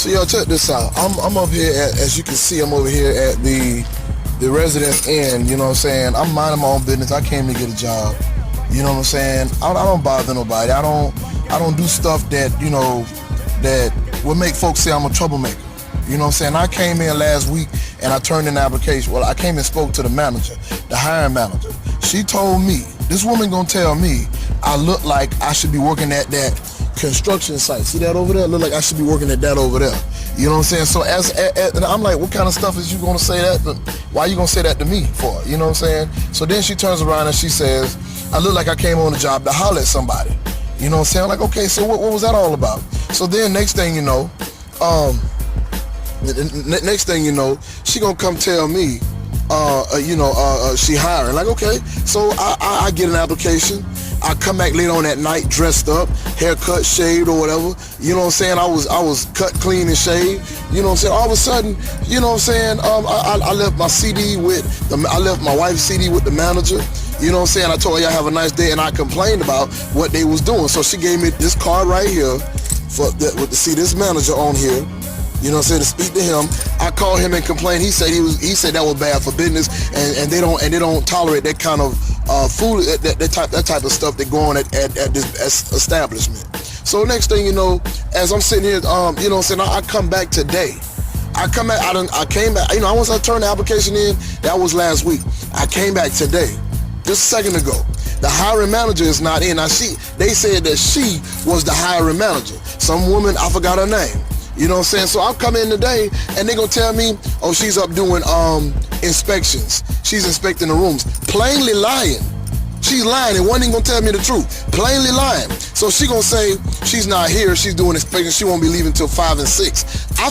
So y'all check this out. I'm up here at, as you can see, I'm over here at the Residence Inn. You know what I'm saying? I'm minding my own business. I came to get a job. You know what I'm saying? I don't bother nobody. I don't do stuff that, you know, that will make folks say I'm a troublemaker. You know what I'm saying? I came in last week and I turned in an application. Well, I came and spoke to the manager, the hiring manager. She told me, this woman gonna tell me I look like I should be working at that construction site. See that over there? Look like I should be working at that over there. You know what I'm saying? So and I'm like, what kind of stuff is you gonna say that to, why you gonna say that to me for? You know what I'm saying? So then she turns around and she says, I look like I came on the job to holler at somebody. You know what I'm saying? I'm like, okay, so what was that all about? So then next thing you know, she gonna come tell me, she hiring. Like, okay, so I get an application. I come back later on that night dressed up, haircut, shaved or whatever. You know what I'm saying? I was cut clean and shaved. You know what I'm saying? All of a sudden, you know what I'm saying? I left my CD I left my wife's CD with the manager. You know what I'm saying? I told her, y'all have a nice day, and I complained about what they was doing. So she gave me this card right here to see this manager on here. You know what I'm saying? To speak to him. I called him and complained. He said that was bad for business, and they don't tolerate that kind of food, that type of stuff that go on at this establishment. So next thing you know, as I'm sitting here, you know what I'm saying, I come back today. I came back, you know, once I turned the application in, that was last week. I came back today, just a second ago. The hiring manager is not in. Now they said that she was the hiring manager. Some woman, I forgot her name. You know what I'm saying? So I'll come in today and they're gonna tell me, oh, she's up doing inspections. She's inspecting the rooms. Plainly lying. She's lying and wasn't even gonna tell me the truth. Plainly lying. So she gonna say she's not here, she's doing inspections, she won't be leaving till 5 and 6. I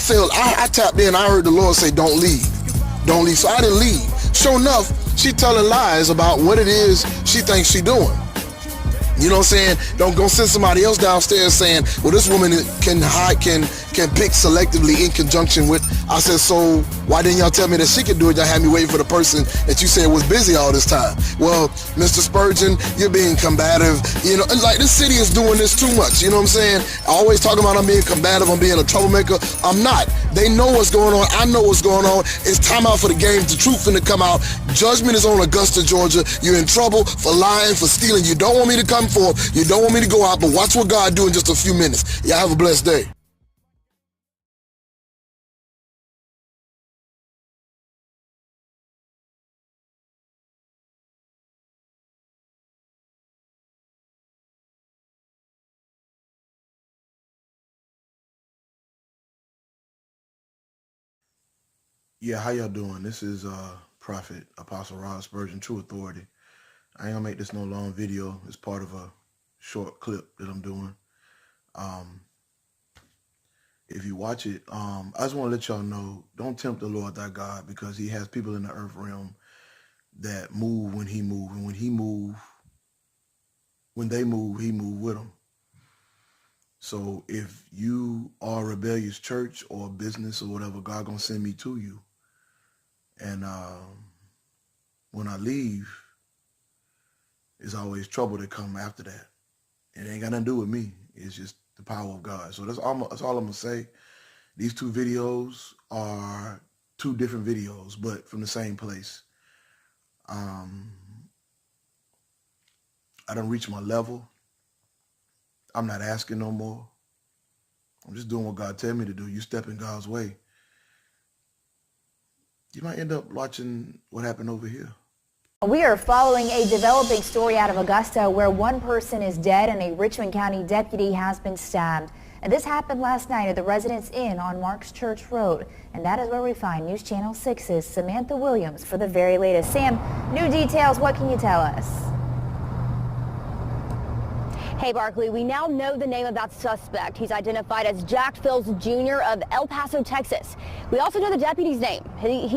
tapped in, I heard the Lord say, don't leave. Don't leave. So I didn't leave. Sure enough, she telling lies about what it is she thinks she doing. You know what I'm saying? Don't go send somebody else downstairs saying, well, this woman can pick selectively in conjunction with. I said, so why didn't y'all tell me that she could do it? Y'all had me waiting for the person that you said was busy all this time. Well, Mr. Spurgeon, you're being combative. You know, like this city is doing this too much. You know what I'm saying? Always talking about I'm being combative, I'm being a troublemaker. I'm not. They know what's going on. I know what's going on. It's time out for the games. The truth finna come out. Judgment is on Augusta, Georgia. You're in trouble for lying, for stealing. You don't want me to come forth. You don't want me to go out, but watch what God do in just a few minutes. Y'all have a blessed day. Yeah, how y'all doing? This is Prophet Apostle Rod Spurgeon, True Authority. I ain't gonna make this no long video. It's part of a short clip that I'm doing. If you watch it, I just want to let y'all know, don't tempt the Lord thy God, because he has people in the earth realm that move when he move, and when they move, he move with them. So if you are a rebellious church or business or whatever, God gonna send me to you. And when I leave, there's always trouble that come after that. It ain't got nothing to do with me. It's just the power of God. So that's all I'm gonna say. These two videos are two different videos, but from the same place. I done reached my level. I'm not asking no more. I'm just doing what God tell me to do. You step in God's way, you might end up watching what happened over here. We are following a developing story out of Augusta where one person is dead and a Richmond County deputy has been stabbed. And this happened last night at the Residence Inn on Marks Church Road. And that is where we find News Channel 6's Samantha Williams for the very latest. Sam, new details, what can you tell us? Hey, Barkley, we now know the name of that suspect. He's identified as Jack Phils Jr. of El Paso, Texas. We also know the deputy's name. His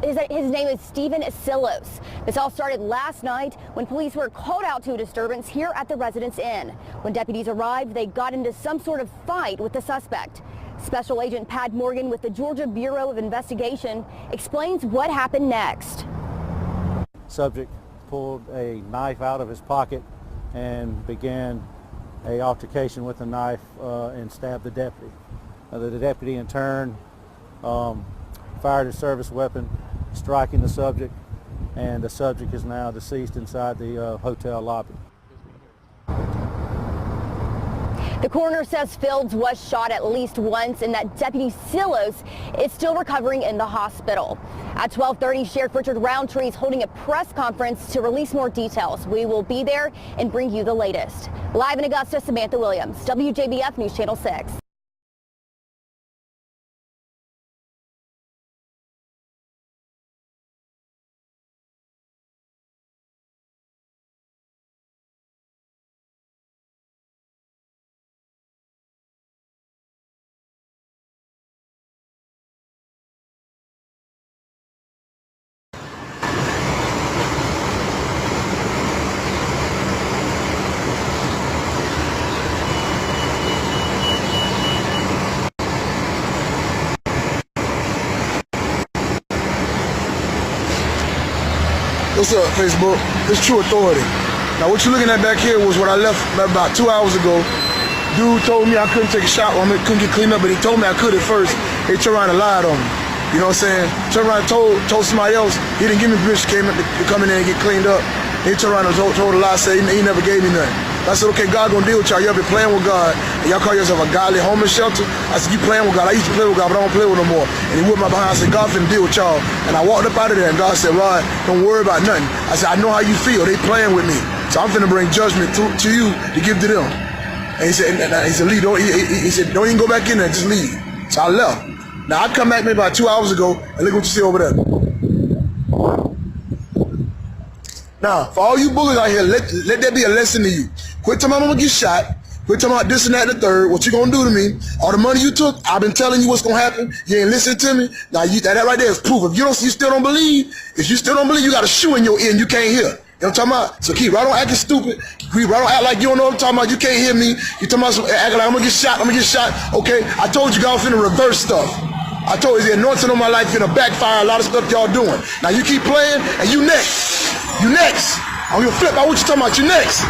name is Stephen Asilos. This all started last night when police were called out to a disturbance here at the Residence Inn. When deputies arrived, they got into some sort of fight with the suspect. Special Agent Pat Morgan with the Georgia Bureau of Investigation explains what happened next. Subject pulled a knife out of his pocket and began a altercation with the knife and stabbed the deputy. The deputy in turn fired his service weapon, striking the subject, and the subject is now deceased inside the hotel lobby. The coroner says Fields was shot at least once and that Deputy Silos is still recovering in the hospital. At 12:30, Sheriff Richard Roundtree is holding a press conference to release more details. We will be there and bring you the latest. Live in Augusta, Samantha Williams, WJBF News Channel 6. What's up, Facebook? It's True Authority. Now, what you're looking at back here was what I left about 2 hours ago. Dude told me I couldn't take a shot on me, couldn't get cleaned up, but he told me I could at first. He turned around and lied on me. You know what I'm saying? Turned around and told somebody else. He didn't give me permission to come in there and get cleaned up. He turned around and told a lie, said he never gave me nothing. I said, okay, God gonna deal with y'all. Y'all been playing with God, and y'all call yourself a godly homeless shelter. I said, you playing with God. I used to play with God, but I don't play with him no more. And he whipped my behind. I said, God finna deal with y'all. And I walked up out of there, and God said, Rod, don't worry about nothing. I said, I know how you feel. They playing with me. So I'm finna bring judgment to you to give to them. And he said, leave. He said, don't even go back in there, just leave. So I left. Now I come back maybe about 2 hours ago, and look what you see over there. Now, for all you bullies out here, let that be a lesson to you. Quit telling me I'm gonna get shot. Quit talking about this and that and the third. What you gonna do to me? All the money you took, I've been telling you what's gonna happen. You ain't listening to me. Now that right there is proof. If you still don't believe, you got a shoe in your ear and you can't hear. You know what I'm talking about? So keep right on acting stupid. Keep right on act like you don't know what I'm talking about. You can't hear me. You talking about acting like I'm gonna get shot. Okay, I told you God finna reverse stuff. I told you the anointing on my life finna backfire a lot of stuff y'all doing. Now you keep playing and you next. You next. I'm gonna flip out what you talking about. You next.